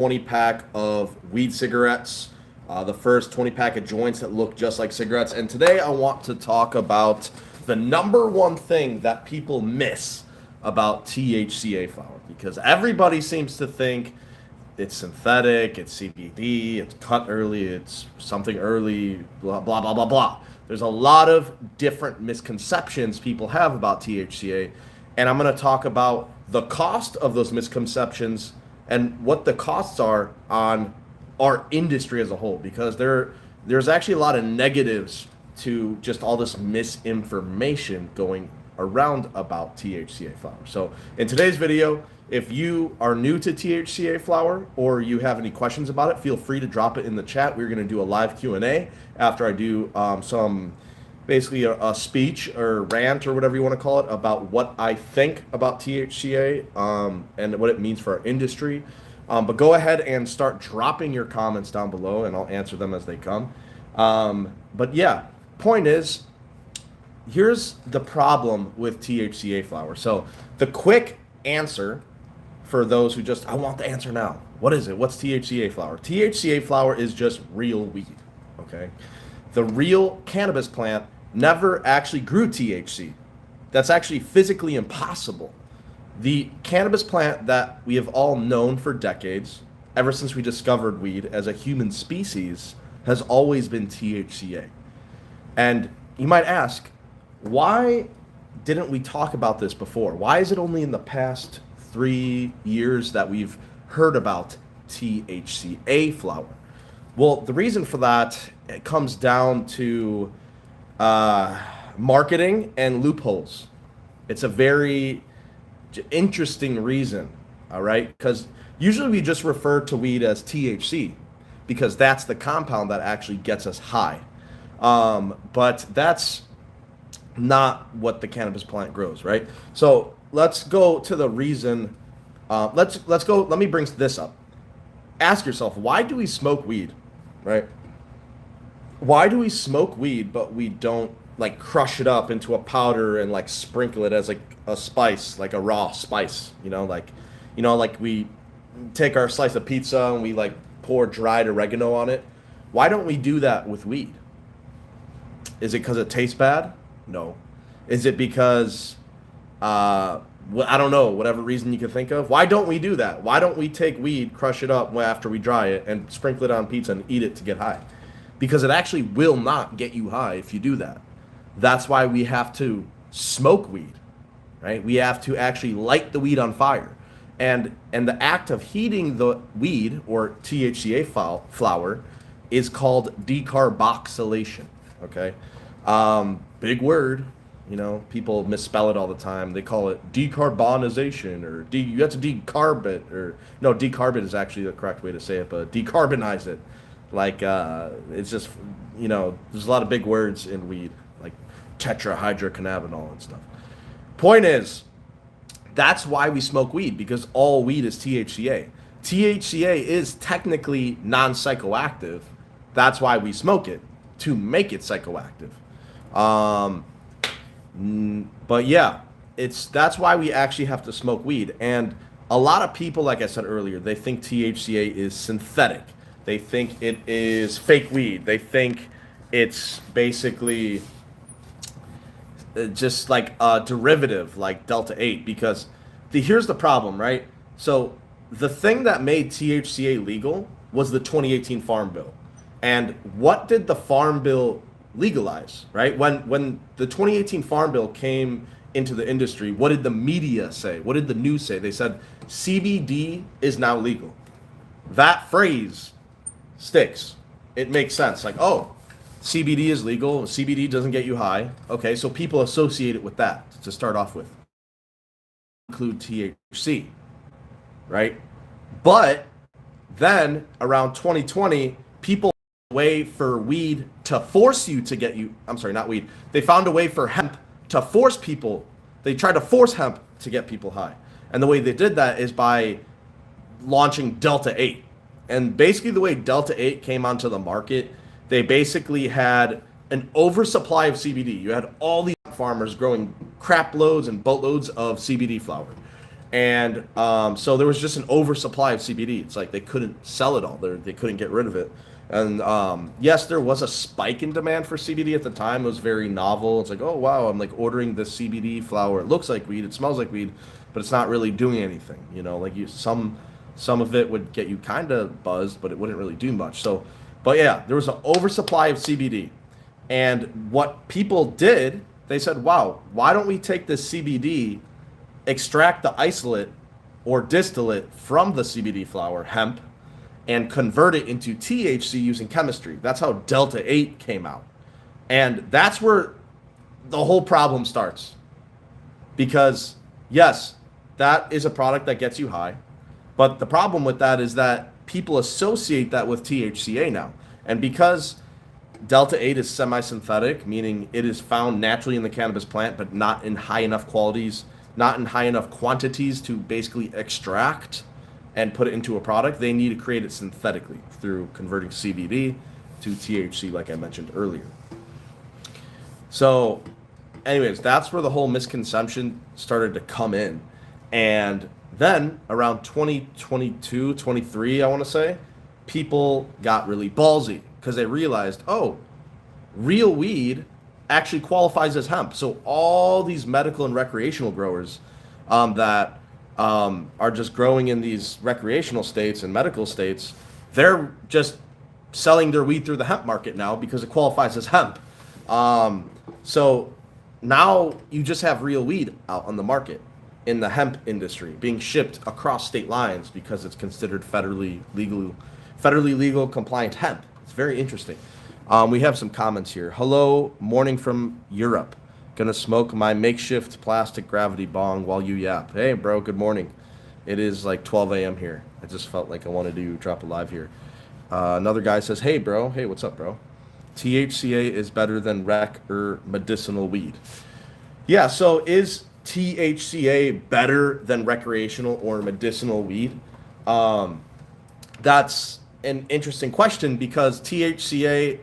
20-pack of weed cigarettes, the first 20-pack of joints that look just like cigarettes. And today I want to talk about the number one thing that people miss about THCA flower, because everybody seems to think it's synthetic, it's CBD, it's cut early, it's something early, blah, blah, blah, blah, blah. There's a lot of different misconceptions people have about THCA, and I'm going to talk about the cost of those misconceptions and what the costs are on our industry as a whole, because there's actually a lot of negatives to just all this misinformation going around about THCA flower. So in today's video, if you are new to THCA flower or you have any questions about it, feel free to drop it in the chat. We're going to do a live Q&A after I do basically a speech or rant or whatever you want to call it about what I think about THCA and what it means for our industry. But go ahead and start dropping your comments down below and I'll answer them as they come. But yeah, point is, here's the problem with THCA flower. So the quick answer for those who just, I want the answer now. What is it? What's THCA flower? THCA flower is just real weed, okay? The real cannabis plant never actually grew THC. That's actually physically impossible. The cannabis plant that we have all known for decades, ever since we discovered weed as a human species, has always been THCA. And you might ask, why didn't we talk about this before? Why is it only in the past 3 years that we've heard about THCA flower? Well, the reason for that, it comes down to marketing and loopholes. It's a very interesting reason, all right? Because usually we just refer to weed as THC because that's the compound that actually gets us high. But that's not what the cannabis plant grows, right? So let's go to the reason. Let me bring this up. Ask yourself, why do we smoke weed, right? Why do we smoke weed, but we don't like crush it up into a powder and like sprinkle it as like a spice, like a raw spice, like we take our slice of pizza and we like pour dried oregano on it. Why don't we do that with weed? Is it because it tastes bad? No. Is it because, I don't know, whatever reason you can think of? Why don't we do that? Why don't we take weed, crush it up after we dry it, and sprinkle it on pizza and eat it to get high? Because it actually will not get you high if you do that. That's why we have to smoke weed, right? We have to actually light the weed on fire. And the act of heating the weed, or THCA flower, is called decarboxylation, okay? Big word, people misspell it all the time. They call it decarbonization, or you have to decarb it, or no, decarb it is actually the correct way to say it, but decarbonize it. Like, it's just, there's a lot of big words in weed, like tetrahydrocannabinol and stuff. Point is, that's why we smoke weed, because all weed is THCA. THCA is technically non-psychoactive. That's why we smoke it, to make it psychoactive. But yeah, that's why we actually have to smoke weed. And a lot of people, like I said earlier, they think THCA is synthetic. They think it is fake weed. They think it's basically just like a derivative like Delta 8, because here's the problem, right? So the thing that made THCA legal was the 2018 Farm Bill. And what did the Farm Bill legalize, right? When the 2018 Farm Bill came into the industry, what did the media say? What did the news say? They said CBD is now legal. That phrase sticks. It makes sense. Like, oh, CBD is legal. CBD doesn't get you high. Okay, so people associate it with that to start off with. Include THC, right? But then around 2020, people found a way for weed to force you to get you. I'm sorry, not weed. They found a way for hemp to force people. They tried to force hemp to get people high. And the way they did that is by launching Delta 8. And basically the way Delta 8 came onto the market, they basically had an oversupply of CBD. You had all these farmers growing crap loads and boatloads of CBD flower. And so there was just an oversupply of CBD. It's like they couldn't sell it all. They couldn't get rid of it. And yes, there was a spike in demand for CBD at the time. It was very novel. It's like, oh wow, I'm like ordering this CBD flower. It looks like weed. It smells like weed, but it's not really doing anything. You know, like some of it would get you kind of buzzed, but it wouldn't really do much. So, but yeah, there was an oversupply of CBD. And what people did, they said, wow, why don't we take this CBD, extract the isolate or distillate from the CBD flower, hemp, and convert it into THC using chemistry. That's how Delta 8 came out. And that's where the whole problem starts. Because, yes, that is a product that gets you high. But the problem with that is that people associate that with THCA now. And because Delta 8 is semi-synthetic, meaning it is found naturally in the cannabis plant, but not in high enough qualities, not in high enough quantities to basically extract and put it into a product, they need to create it synthetically through converting CBD to THC, like I mentioned earlier. So, anyways, that's where the whole misconception started to come in. And then around 2022, 23, I want to say, people got really ballsy because they realized, oh, real weed actually qualifies as hemp. So all these medical and recreational growers that are just growing in these recreational states and medical states, they're just selling their weed through the hemp market now because it qualifies as hemp. So now you just have real weed out on the market in the hemp industry being shipped across state lines because it's considered federally legal compliant hemp. It's very interesting. We have some comments here. Hello, morning from Europe. Gonna smoke my makeshift plastic gravity bong while you yap. Hey, bro, good morning. It is like 12 a.m. here. I just felt like I wanted to drop a live here. Another guy says, hey, bro. Hey, what's up, bro? THCA is better than rec or medicinal weed. Yeah, so is THCA better than recreational or medicinal weed? That's an interesting question because THCA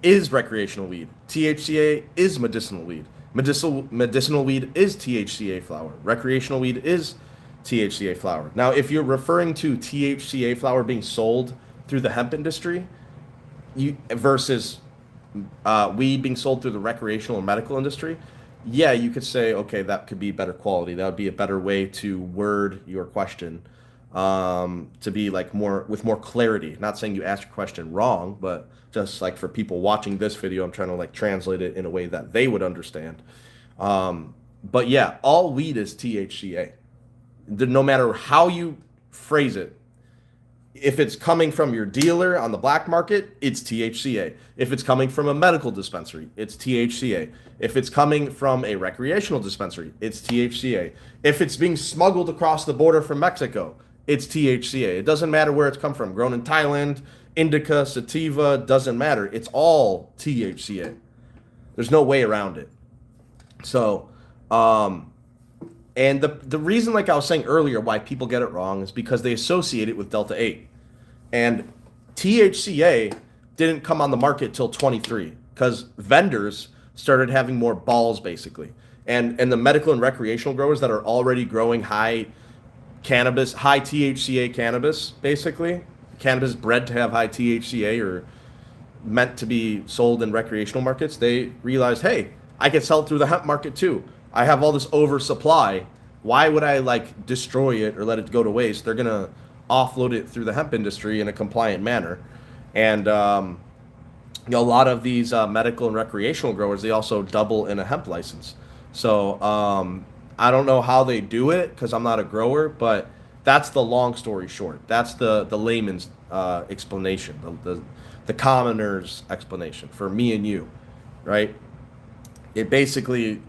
is recreational weed. THCA is medicinal weed. Medicinal weed is THCA flower. Recreational weed is THCA flower. Now, if you're referring to THCA flower being sold through the hemp industry versus weed being sold through the recreational and medical industry, yeah, you could say, okay, that could be better quality. That would be a better way to word your question, to be like more clarity. Not saying you asked your question wrong, but just like for people watching this video, I'm trying to like translate it in a way that they would understand. But yeah, all weed is THCA. No matter how you phrase it, if it's coming from your dealer on the black market, it's THCA. If it's coming from a medical dispensary, it's THCA. If it's coming from a recreational dispensary, it's THCA. If it's being smuggled across the border from Mexico, it's THCA. It doesn't matter where it's come from. Grown in Thailand, indica, sativa, doesn't matter. It's all THCA. There's no way around it. So, and the reason, like I was saying earlier, why people get it wrong is because they associate it with Delta 8. And THCA didn't come on the market till 23 because vendors started having more balls, basically. And the medical and recreational growers that are already growing high THCA cannabis, basically. Cannabis bred to have high THCA or meant to be sold in recreational markets, they realized, hey, I can sell it through the hemp market too. I have all this oversupply. Why would I like destroy it or let it go to waste? They're gonna offload it through the hemp industry in a compliant manner. And a lot of these medical and recreational growers, they also double in a hemp license. So I don't know how they do it because I'm not a grower, but that's the long story short. That's the layman's explanation, the commoner's explanation for me and you, right? It basically,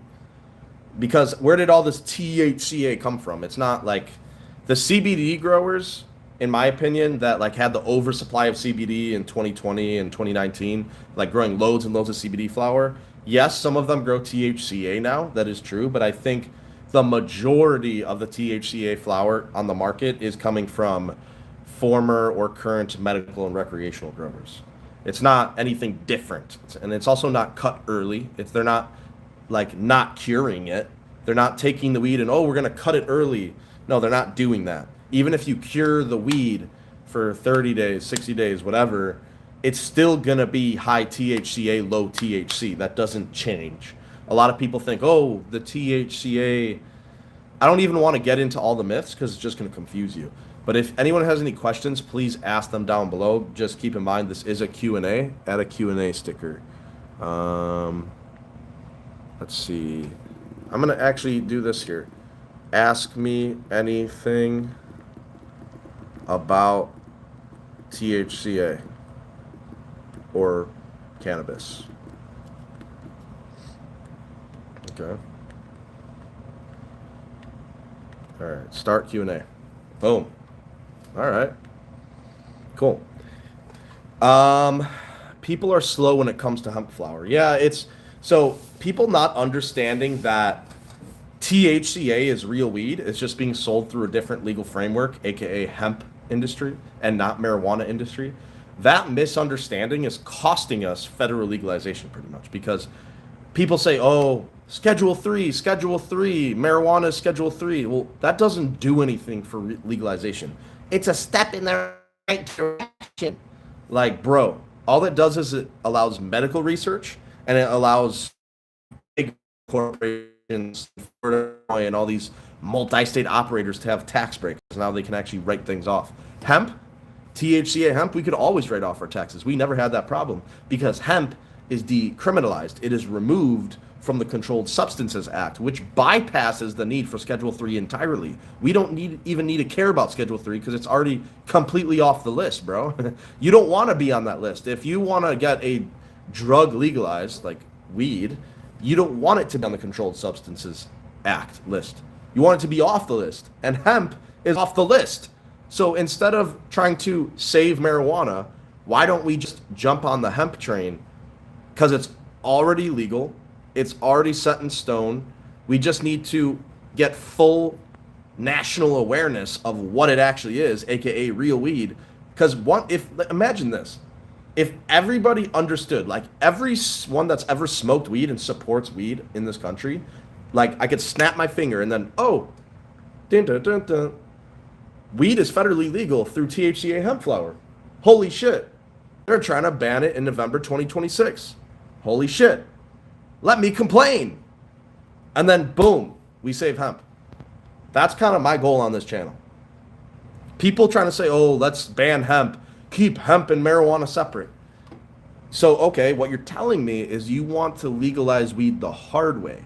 because where did all this THCA come from? It's not like the CBD growers, in my opinion, that like had the oversupply of CBD in 2020 and 2019, like growing loads and loads of CBD flower. Yes, some of them grow THCA now. That is true, but I think the majority of the THCA flower on the market is coming from former or current medical and recreational growers. It's not anything different, and it's also not cut early. They're not like not curing it. They're not taking the weed and, oh, we're gonna cut it early No, they're not doing that. Even if you cure the weed for 30 days, 60 days, whatever, it's still going to be high THCA, low THC. That doesn't change. A lot of people think, oh, the THCA. I don't even want to get into all the myths because it's just going to confuse you. But if anyone has any questions, please ask them down below. Just keep in mind this is a Q&A. Add a Q&A sticker. Let's see. I'm going to actually do this here. Ask me anything about THCA or cannabis. Okay. All right. Start Q&A. Boom. All right. Cool. People are slow when it comes to hemp flower. Yeah, it's so people not understanding that THCA is real weed. It's just being sold through a different legal framework, aka hemp industry and not marijuana industry. That misunderstanding is costing us federal legalization pretty much because people say, oh, Schedule 3, marijuana is Schedule 3. Well, that doesn't do anything for legalization. It's a step in the right direction. Like, bro, all that does is it allows medical research and it allows big corporations and all these multi-state operators to have tax breaks. Now they can actually write things off. Hemp, THCA hemp, we could always write off our taxes. We never had that problem because hemp is decriminalized. It is removed from the Controlled Substances Act, which bypasses the need for Schedule 3 entirely. We don't even need to care about Schedule 3 because it's already completely off the list, bro. You don't want to be on that list. If you want to get a drug legalized, like weed, you don't want it to be on the Controlled Substances Act list. You want it to be off the list. And hemp is off the list. So instead of trying to save marijuana, why don't we just jump on the hemp train? Because it's already legal. It's already set in stone. We just need to get full national awareness of what it actually is, aka real weed. Because imagine this. If everybody understood, like everyone that's ever smoked weed and supports weed in this country, like I could snap my finger and then, oh, dun, dun, dun, dun. Weed is federally legal through THCA hemp flower. Holy shit. They're trying to ban it in November 2026. Holy shit. Let me complain. And then boom, we save hemp. That's kind of my goal on this channel. People trying to say, oh, let's ban hemp. Keep hemp and marijuana separate. So, okay, what you're telling me is you want to legalize weed the hard way.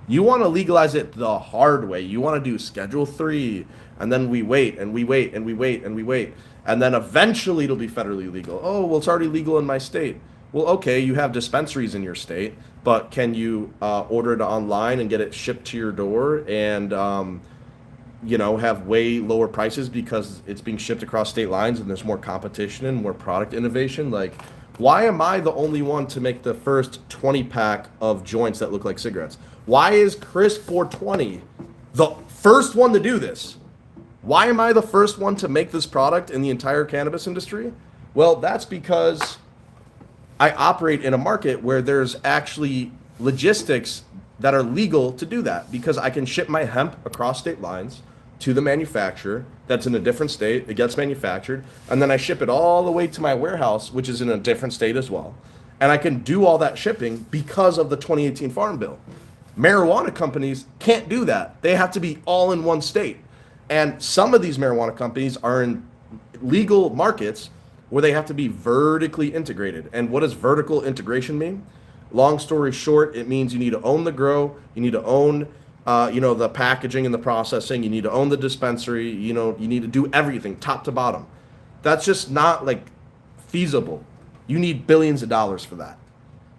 You want to legalize it the hard way. You want to do Schedule 3, and then we wait, and we wait, and we wait, and we wait. And then eventually it'll be federally legal. Oh, well, it's already legal in my state. Well, okay, you have dispensaries in your state, but can you order it online and get it shipped to your door and, have way lower prices because it's being shipped across state lines and there's more competition and more product innovation? Like, why am I the only one to make the first 20-pack of joints that look like cigarettes? Why is Chris 420 the first one to do this? Why am I the first one to make this product in the entire cannabis industry? Well, that's because I operate in a market where there's actually logistics that are legal to do that because I can ship my hemp across state lines to the manufacturer that's in a different state. It gets manufactured, and then I ship it all the way to my warehouse, which is in a different state as well. And I can do all that shipping because of the 2018 Farm Bill. Marijuana companies can't do that. They have to be all in one state. And some of these marijuana companies are in legal markets where they have to be vertically integrated. And what does vertical integration mean? Long story short, it means you need to own the grow, you need to own the packaging and the processing, you need to own the dispensary, you need to do everything top to bottom. That's just not like feasible. You need billions of dollars for that.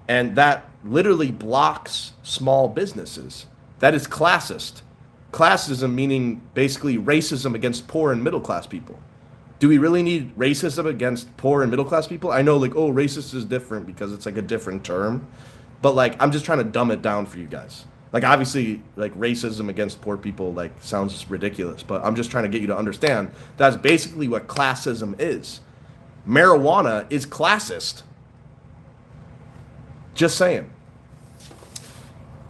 And that literally blocks small businesses. That is classist. Classism meaning basically racism against poor and middle class people. Do we really need racism against poor and middle class people? I know racist is different because it's like a different term, but I'm just trying to dumb it down for you guys. Obviously racism against poor people sounds ridiculous, but I'm just trying to get you to understand that's basically what classism is. Marijuana is classist. Just saying.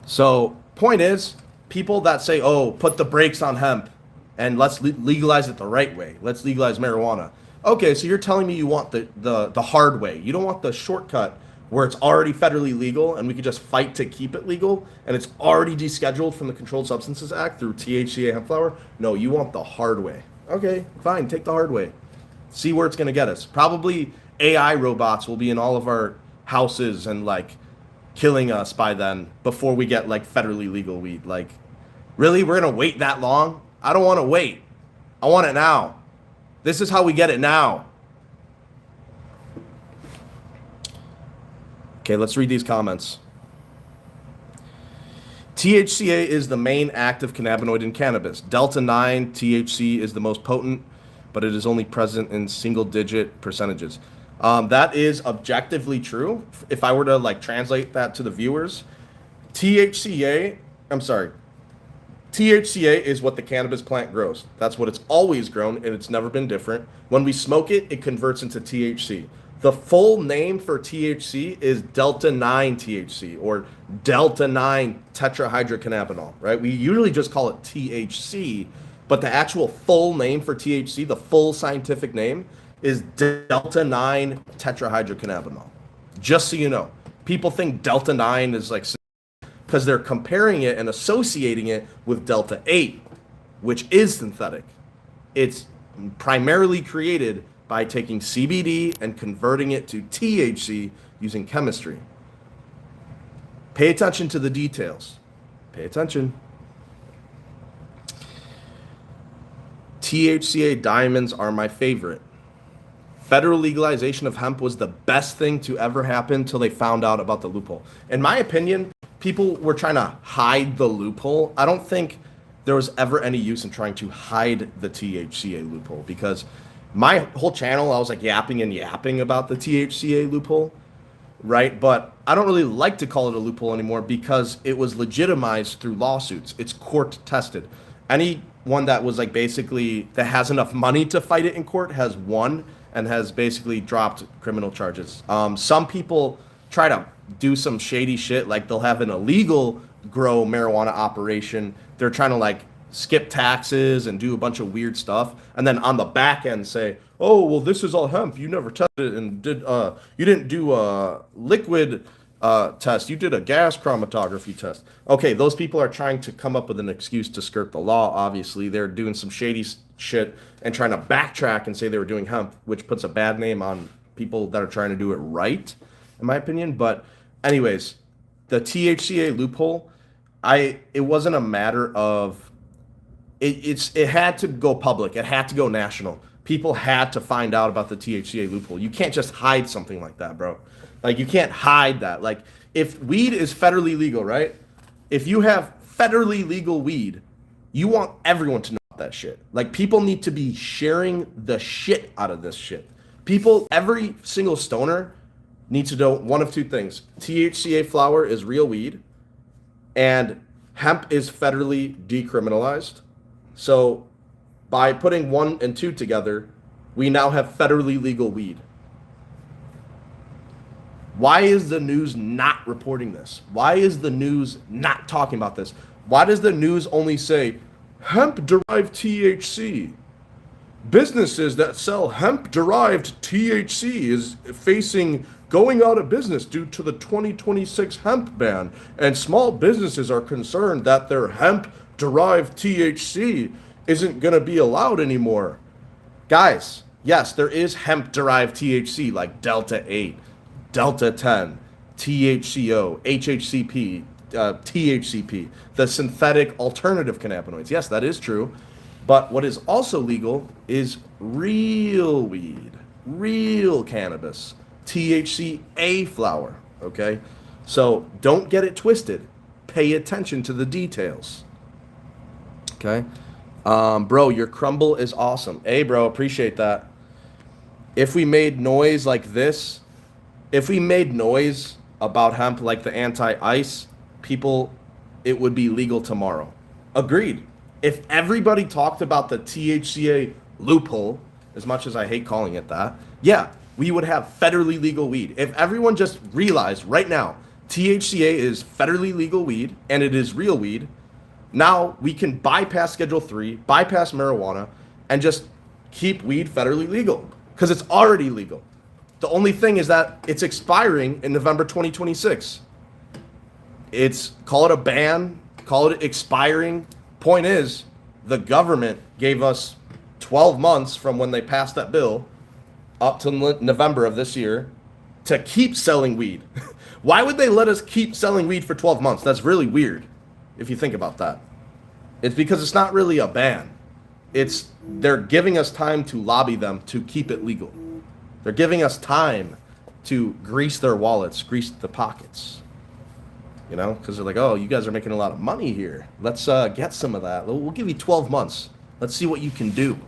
So point is, people that say, oh, put the brakes on hemp and let's legalize it the right way. Let's legalize marijuana. Okay, so you're telling me you want the hard way. You don't want the shortcut where it's already federally legal and we could just fight to keep it legal and it's already descheduled from the Controlled Substances Act through THCA hemp flower. No, you want the hard way. Okay, fine, take the hard way. See where it's going to get us. Probably AI robots will be in all of our houses and like killing us by then before we get like federally legal weed. Like, really? We're going to wait that long? I don't want to wait. I want it now. This is how we get it now. Okay, let's read these comments. THCA is the main active cannabinoid in cannabis. Delta-9 THC is the most potent, but it is only present in single-digit percentages. That is objectively true. If I were to like translate that to the viewers, THCA is what the cannabis plant grows. That's what it's always grown, and it's never been different. When we smoke it, it converts into THC. The full name for THC is Delta-9 THC, or Delta-9 tetrahydrocannabinol, right? We usually just call it THC, but the actual full name for THC, the full scientific name, is Delta-9 tetrahydrocannabinol. Just so you know. People think Delta-9 is like, because they're comparing it and associating it with Delta-8, which is synthetic. It's primarily created by taking CBD and converting it to THC using chemistry. Pay attention to the details. Pay attention. THCA diamonds are my favorite. Federal legalization of hemp was the best thing to ever happen till they found out about the loophole. In my opinion, people were trying to hide the loophole. I don't think there was ever any use in trying to hide the THCA loophole, because my whole channel, I was like yapping about the THCA loophole, right? But I don't really like to call it a loophole anymore because it was legitimized through lawsuits. It's court tested. Anyone that was like basically that has enough money to fight it in court has won and has basically dropped criminal charges. Some people try to do some shady shit, like they'll have an illegal grow marijuana operation. They're trying to like skip taxes and do a bunch of weird stuff, and then on the back end say, oh, well, this is all hemp, you never tested it and you didn't do a liquid test, you did a gas chromatography test. Okay, those people are trying to come up with an excuse to skirt the law. Obviously they're doing some shady shit and trying to backtrack and say they were doing hemp, which puts a bad name on people that are trying to do it right, in my opinion. But anyways, the THCA loophole, it wasn't a matter of it had to go public. It had to go national. People had to find out about the THCA loophole. You can't just hide something like that, bro. Like, you can't hide that. Like, if weed is federally legal, right? If you have federally legal weed, you want everyone to know about that shit. Like, people need to be sharing the shit out of this shit. People, every single stoner needs to know one of two things. THCA flower is real weed, and hemp is federally decriminalized. So by putting 1 and 2 together, we now have federally legal weed. Why is the news not reporting this? Why is the news not talking about this? Why does the news only say hemp-derived THC? Businesses that sell hemp-derived THC is facing going out of business due to the 2026 hemp ban, and small businesses are concerned that their hemp-derived THC isn't going to be allowed anymore. Guys, yes, there is hemp-derived THC like Delta-8, Delta-10, THCO, HHCP, THCP, the synthetic alternative cannabinoids. Yes, that is true. But what is also legal is real weed, real cannabis, THCa flower, okay? So don't get it twisted. Pay attention to the details, okay? Bro, your crumble is awesome. Hey, bro, appreciate that. If we made noise like this, if we made noise about hemp like the anti-ice people, it would be legal tomorrow. Agreed. If everybody talked about the THCA loophole, as much as I hate calling it that, yeah, we would have federally legal weed. If everyone just realized right now, THCA is federally legal weed, and it is real weed, Now we can bypass Schedule 3, bypass marijuana, and just keep weed federally legal because it's already legal. The only thing is that it's expiring in November 2026. Call it a ban, call it expiring. Point is, the government gave us 12 months from when they passed that bill up to November of this year to keep selling weed. Why would they let us keep selling weed for 12 months? That's really weird if you think about that. It's because it's not really a ban. They're giving us time to lobby them to keep it legal. They're giving us time to grease their wallets, grease the pockets. You know, because they're like, oh, you guys are making a lot of money here. Let's get some of that. We'll give you 12 months. Let's see what you can do.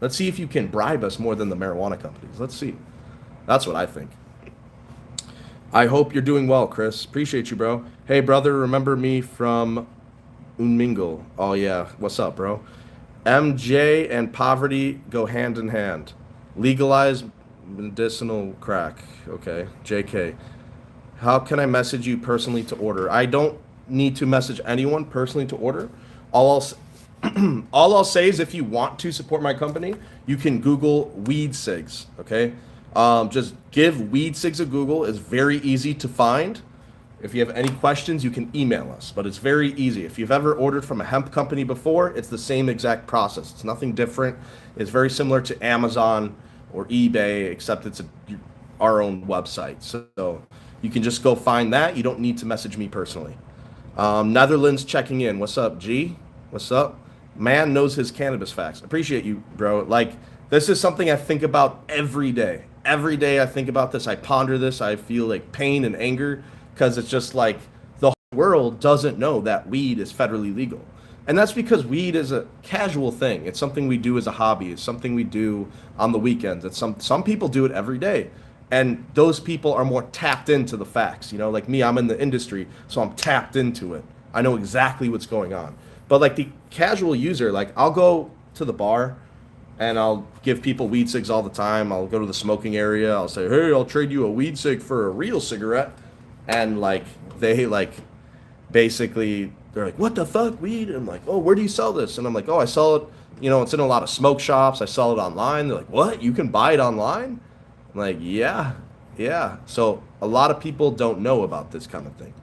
Let's see if you can bribe us more than the marijuana companies. Let's see. That's what I think. I hope you're doing well, Chris. Appreciate you, bro. Hey, brother, remember me from Unmingle? Oh, yeah. What's up, bro? MJ and poverty go hand in hand. Legalize medicinal crack. Okay. JK. How can I message you personally to order? I don't need to message anyone personally to order. All I'll say is if you want to support my company, you can Google weed cigs, okay? Just give weed cigs a Google. It's very easy to find. If you have any questions, you can email us, but it's very easy. If you've ever ordered from a hemp company before, it's the same exact process. It's nothing different. It's very similar to Amazon or eBay, except it's our own website. So you can just go find that. You don't need to message me personally. Netherlands checking in. What's up, G? What's up? Man knows his cannabis facts. Appreciate you, bro. Like, this is something I think about every day. Every day I think about this. I ponder this. I feel like pain and anger because it's just like the whole world doesn't know that weed is federally legal. And that's because weed is a casual thing. It's something we do as a hobby. It's something we do on the weekends. It's some people do it every day. And those people are more tapped into the facts. You know, like me, I'm in the industry, so I'm tapped into it. I know exactly what's going on. But like the casual user, like I'll go to the bar and I'll give people weed cigs all the time. I'll go to the smoking area. I'll say, hey, I'll trade you a weed cig for a real cigarette. And like they like basically they're like, what the fuck, weed? And I'm like, oh, where do you sell this? And I'm like, oh, I sell it, you know, it's in a lot of smoke shops. I sell it online. They're like, what? You can buy it online? I'm like, yeah. So a lot of people don't know about this kind of thing.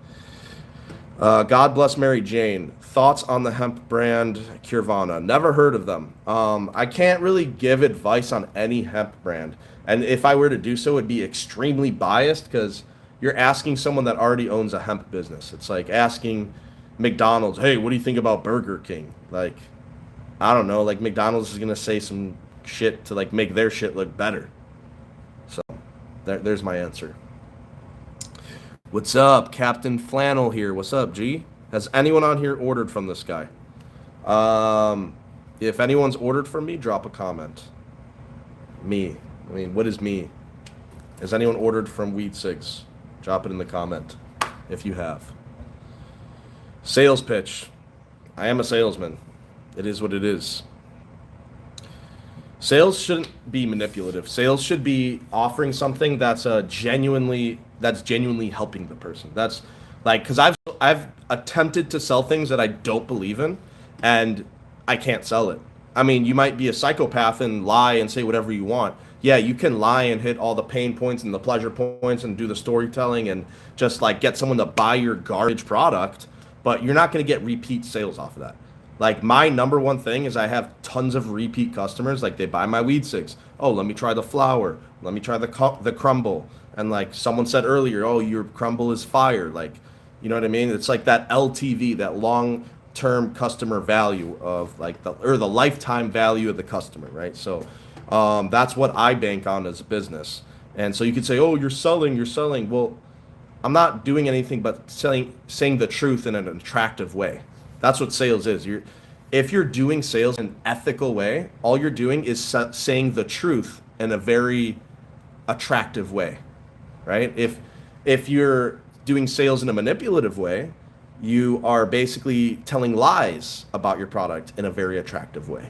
God bless Mary Jane. Thoughts on the hemp brand Curvana? Never heard of them. I can't really give advice on any hemp brand. And if I were to do so, it'd be extremely biased because you're asking someone that already owns a hemp business. It's like asking McDonald's, hey, what do you think about Burger King? Like, I don't know. Like McDonald's is going to say some shit to like make their shit look better. So there's my answer. What's up? Captain Flannel here. What's up, G? Has anyone on here ordered from this guy? If anyone's ordered from me, drop a comment. Me. I mean, what is me? Has anyone ordered from Weed Cigs? Drop it in the comment if you have. Sales pitch. I am a salesman. It is what it is. Sales shouldn't be manipulative. Sales should be offering something that's genuinely helping the person. That's like, because I've attempted to sell things that I don't believe in, and I can't sell it. I mean, you might be a psychopath and lie and say whatever you want. Yeah, you can lie and hit all the pain points and the pleasure points and do the storytelling and just like get someone to buy your garbage product, but you're not going to get repeat sales off of that. Like my number one thing is I have tons of repeat customers. Like they buy my weed cigs. Oh, let me try the flower. Let me try the crumble. And like someone said earlier, oh, your crumble is fire. Like, you know what I mean? It's like that LTV, that long-term customer value of like the lifetime value of the customer, right? So that's what I bank on as a business. And so you could say, oh, you're selling. Well, I'm not doing anything but saying the truth in an attractive way. That's what sales is. If you're doing sales in an ethical way, all you're doing is saying the truth in a very attractive way, right? If you're doing sales in a manipulative way, you are basically telling lies about your product in a very attractive way.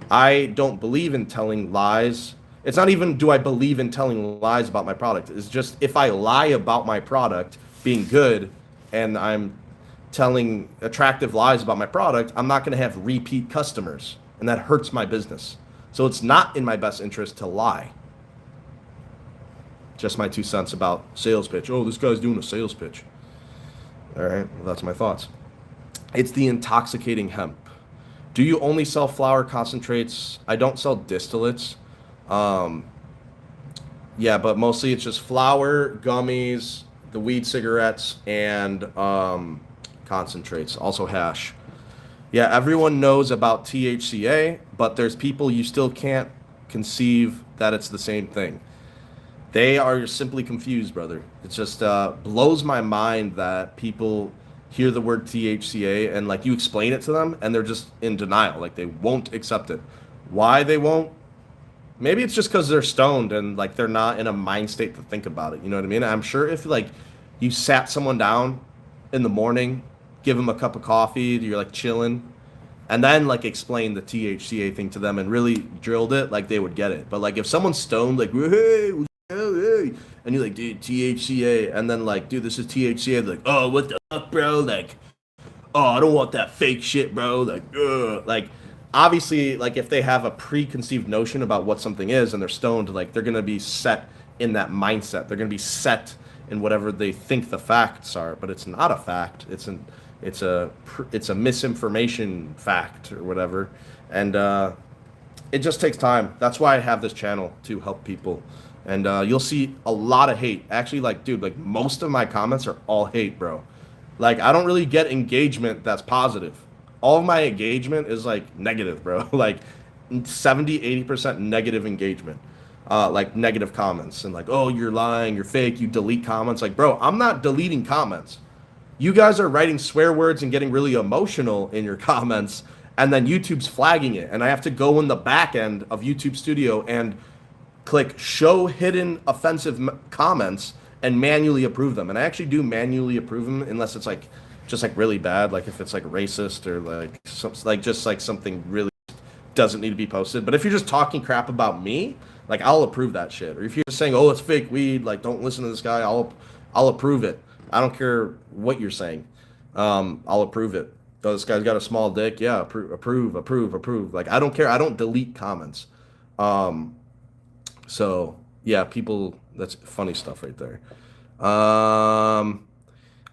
I don't believe in telling lies. It's not even do I believe in telling lies about my product. It's just if I lie about my product being good and I'm telling attractive lies about my product, I'm not going to have repeat customers, and that hurts my business. So it's not in my best interest to lie. Just my 2 cents about sales pitch. Oh, this guy's doing a sales pitch. All right, well, that's my thoughts. It's the intoxicating hemp. Do you only sell flower concentrates? I don't sell distillates. Yeah, but mostly it's just flower, gummies, the weed cigarettes, and concentrates, also hash. Yeah, everyone knows about THCA, but there's people you still can't conceive that it's the same thing. They are simply confused, brother. It just blows my mind that people hear the word THCA and like you explain it to them and they're just in denial. Like they won't accept it. Why they won't? Maybe it's just because they're stoned and like they're not in a mind state to think about it. You know what I mean? I'm sure if like you sat someone down in the morning, give them a cup of coffee, you're like chilling, and then like explain the THCA thing to them and really drilled it, like they would get it. But like if someone's stoned, like hey, hey, and you're like, dude, THCA, and then like, dude, this is THCA, they're like, oh, what the fuck, bro? Like, oh, I don't want that fake shit, bro. Like, ugh. Like, obviously, like if they have a preconceived notion about what something is and they're stoned, like they're gonna be set in that mindset. They're gonna be set in whatever they think the facts are, but it's not a fact. It's a misinformation fact or whatever, and it just takes time. That's why I have this channel to help people. And you'll see a lot of hate. Actually, like, dude, like most of my comments are all hate, bro. Like, I don't really get engagement that's positive. All of my engagement is like negative, bro. Like 70-80% negative engagement. Like negative comments and like, oh, you're lying, you're fake, you delete comments. Like, bro, I'm not deleting comments. You guys are writing swear words and getting really emotional in your comments, and then YouTube's flagging it. And I have to go in the back end of YouTube Studio and click show hidden offensive comments and manually approve them. And I actually do manually approve them unless it's like just like really bad, like if it's like racist or like like just like something really doesn't need to be posted. But if you're just talking crap about me, like I'll approve that shit. Or if you're just saying, oh, it's fake weed, like don't listen to this guy, I'll approve it. I don't care what you're saying. I'll approve it. Oh, this guy's got a small dick. Yeah, approve. Like I don't care. I don't delete comments. So yeah, people, that's funny stuff right there.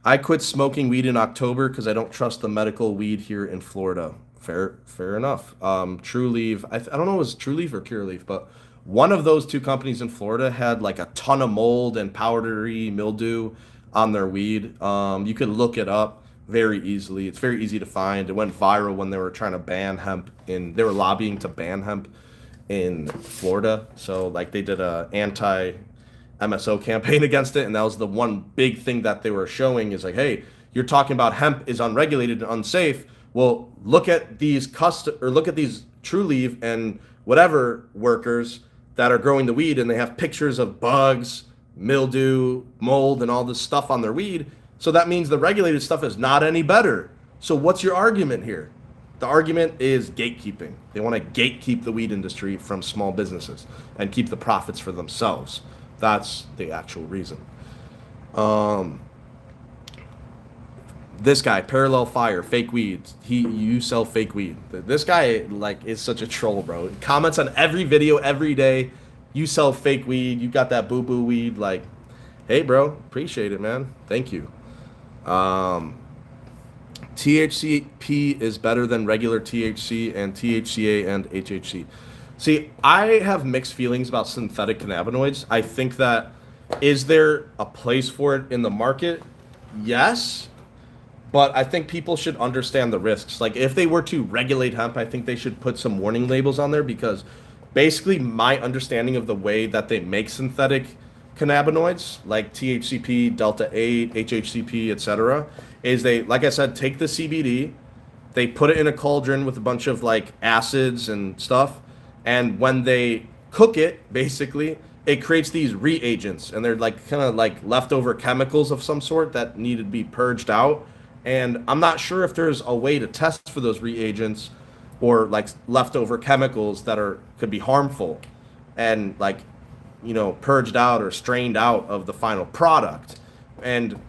I quit smoking weed in October because I don't trust the medical weed here in Florida. Fair enough. True Leaf, I don't know if it was True Leaf or Cure Leaf, but one of those two companies in Florida had like a ton of mold and powdery mildew on their weed. You could look it up very easily. It's very easy to find. It went viral when they were trying to ban hemp they were lobbying to ban hemp in Florida. So like they did a anti MSO campaign against it, and that was the one big thing that they were showing is like, hey, you're talking about hemp is unregulated and unsafe. Well, look at these look at these True Leaf and whatever workers that are growing the weed, and they have pictures of bugs, mildew, mold, and all this stuff on their weed. So that means the regulated stuff is not any better. So what's your argument here? The argument is gatekeeping. They want to gatekeep the weed industry from small businesses and keep the profits for themselves. That's the actual reason. This guy, Parallel Fire, fake weed. You sell fake weed. This guy like is such a troll, bro. Comments on every video every day. You sell fake weed. You got that boo-boo weed. Like, hey, bro, appreciate it, man. Thank you. THCP is better than regular THC and THCA and HHC. See, I have mixed feelings about synthetic cannabinoids. I think that, is there a place for it in the market? Yes. But I think people should understand the risks. Like if they were to regulate hemp, I think they should put some warning labels on there, because basically my understanding of the way that they make synthetic cannabinoids like THCP, Delta 8, HHCP, etc., is they, like I said, take the CBD, they put it in a cauldron with a bunch of like acids and stuff, and when they cook it, basically, it creates these reagents, and they're like kind of like leftover chemicals of some sort that need to be purged out. And I'm not sure if there's a way to test for those reagents or like leftover chemicals that could be harmful and like, you know, purged out or strained out of the final product. And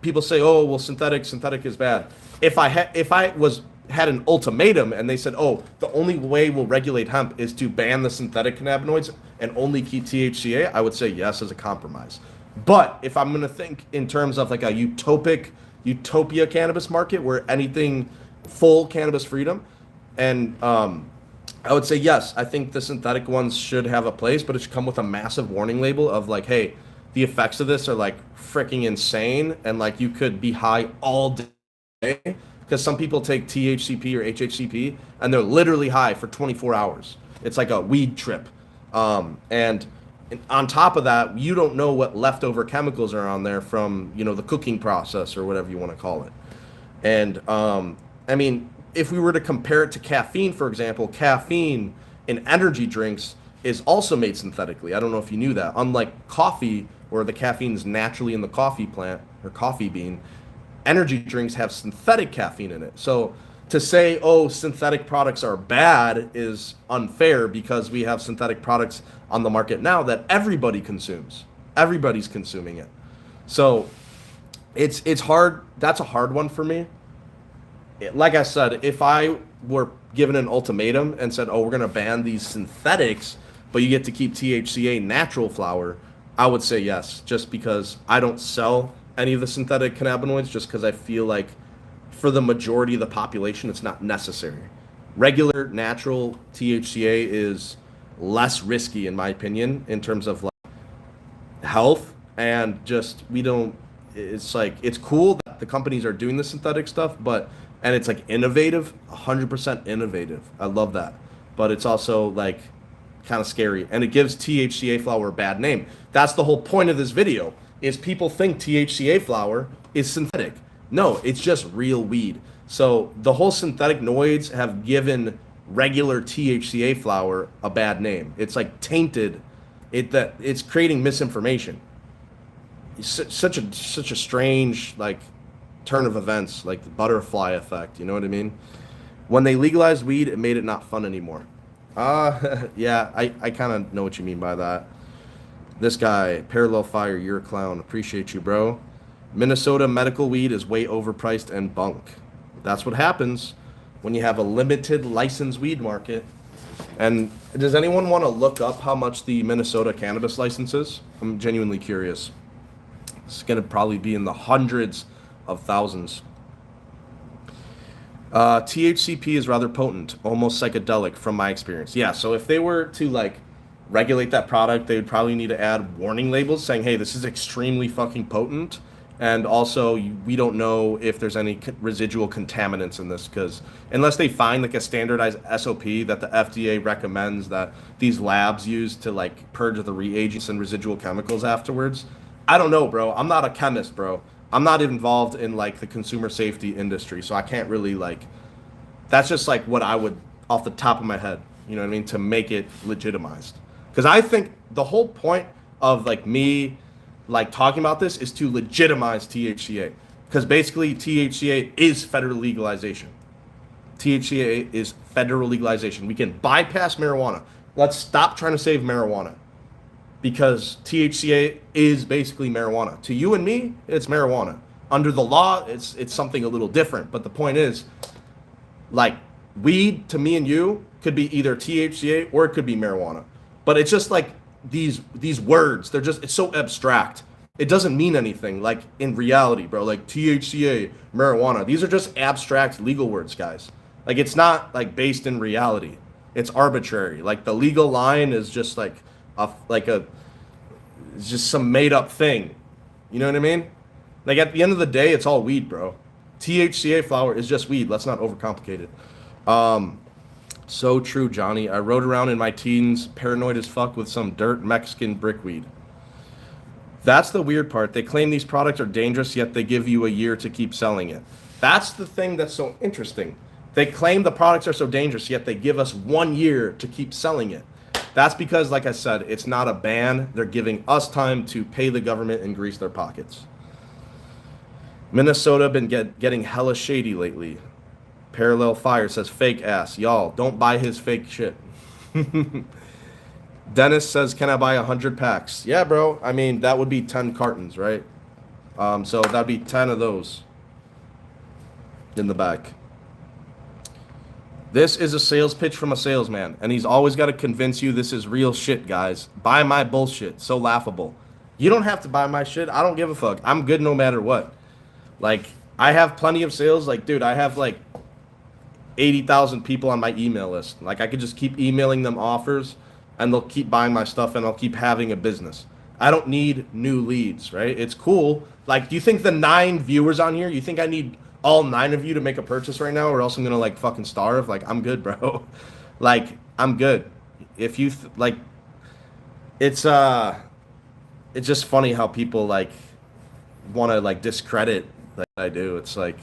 people say, "Oh, well, synthetic is bad." If I had an ultimatum and they said, "Oh, the only way we'll regulate hemp is to ban the synthetic cannabinoids and only keep THCA," I would say yes as a compromise. But if I'm going to think in terms of like a utopia cannabis market where anything full cannabis freedom, and I would say yes. I think the synthetic ones should have a place, but it should come with a massive warning label of like, hey, the effects of this are like freaking insane, and like you could be high all day because some people take THCP or HHCP and they're literally high for 24 hours. It's like a weed trip, and on top of that, you don't know what leftover chemicals are on there from the cooking process or whatever you want to call it. And I mean, if we were to compare it to caffeine, for example, caffeine in energy drinks is also made synthetically. I don't know if you knew that. Unlike coffee, where the caffeine is naturally in the coffee plant or coffee bean, energy drinks have synthetic caffeine in it. So to say, oh, synthetic products are bad is unfair because we have synthetic products on the market now that everybody consumes. Everybody's consuming it. So it's hard. That's a hard one for me. Like I said, if I were given an ultimatum and said, "Oh, we're going to ban these synthetics, but you get to keep THCA natural flower," I would say yes, just because I don't sell any of the synthetic cannabinoids, just because I feel like for the majority of the population, it's not necessary. Regular natural THCA is less risky, in my opinion, in terms of like health, and just we don't. It's like it's cool that the companies are doing the synthetic stuff, and it's like innovative, 100% innovative. I love that. But it's also like kind of scary. And it gives THCA flower a bad name. That's the whole point of this video, is people think THCA flower is synthetic. No, it's just real weed. So the whole synthetic noids have given regular THCA flower a bad name. It's like tainted. It's creating misinformation. It's such a strange like turn of events, like the butterfly effect, you know what I mean? When they legalized weed, it made it not fun anymore. Yeah, I kind of know what you mean by that. This guy, Parallel Fire, you're a clown. Appreciate you, bro. Minnesota medical weed is way overpriced and bunk. That's what happens when you have a limited licensed weed market. And does anyone want to look up how much the Minnesota cannabis license is? I'm genuinely curious. It's going to probably be in the hundreds of thousands. THCP is rather potent, almost psychedelic from my experience. Yeah, so if they were to like regulate that product, they would probably need to add warning labels saying, hey, this is extremely fucking potent. And also, we don't know if there's any residual contaminants in this, because unless they find like a standardized SOP that the FDA recommends that these labs use to like purge the reagents and residual chemicals afterwards, I don't know, bro. I'm not a chemist, bro. I'm not involved in like the consumer safety industry, so I can't really like. That's just like what I would off the top of my head, you know what I mean, to make it legitimized. Because I think the whole point of like me like talking about this is to legitimize THCA, because basically THCA is federal legalization. THCA is federal legalization. We can bypass marijuana. Let's stop trying to save marijuana, because THCA is basically marijuana. To you and me, it's marijuana. Under the law, it's something a little different. But the point is, like, weed to me and you could be either THCA or it could be marijuana. But it's just like these words, it's so abstract. It doesn't mean anything like in reality, bro. Like THCA, marijuana, these are just abstract legal words, guys. Like it's not like based in reality. It's arbitrary. Like the legal line is just it's just some made up thing. You know what I mean? Like at the end of the day, it's all weed, bro. THCA flower is just weed. Let's not overcomplicate it. So true, Johnny. I rode around in my teens, paranoid as fuck, with some dirt Mexican brickweed. That's the weird part. They claim these products are dangerous, yet they give you a year to keep selling it. That's the thing that's so interesting. They claim the products are so dangerous, yet they give us 1 year to keep selling it. That's because, like I said, it's not a ban. They're giving us time to pay the government and grease their pockets. Minnesota been getting hella shady lately. Parallel Fire says fake ass. Y'all, don't buy his fake shit. Dennis says, can I buy 100 packs? Yeah, bro. I mean, that would be 10 cartons, right? So that'd be 10 of those in the back. This is a sales pitch from a salesman, and he's always got to convince you this is real shit, guys. Buy my bullshit. So laughable. You don't have to buy my shit. I don't give a fuck. I'm good no matter what. Like, I have plenty of sales. Like, dude, I have like 80,000 people on my email list. Like, I could just keep emailing them offers, and they'll keep buying my stuff, and I'll keep having a business. I don't need new leads, right? It's cool. Like, do you think the 9 viewers on here, you think I need all 9 of you to make a purchase right now, or else I'm gonna like fucking starve? Like, I'm good, bro. Like, I'm good. If you like, it's just funny how people like want to like discredit like I do. It's like,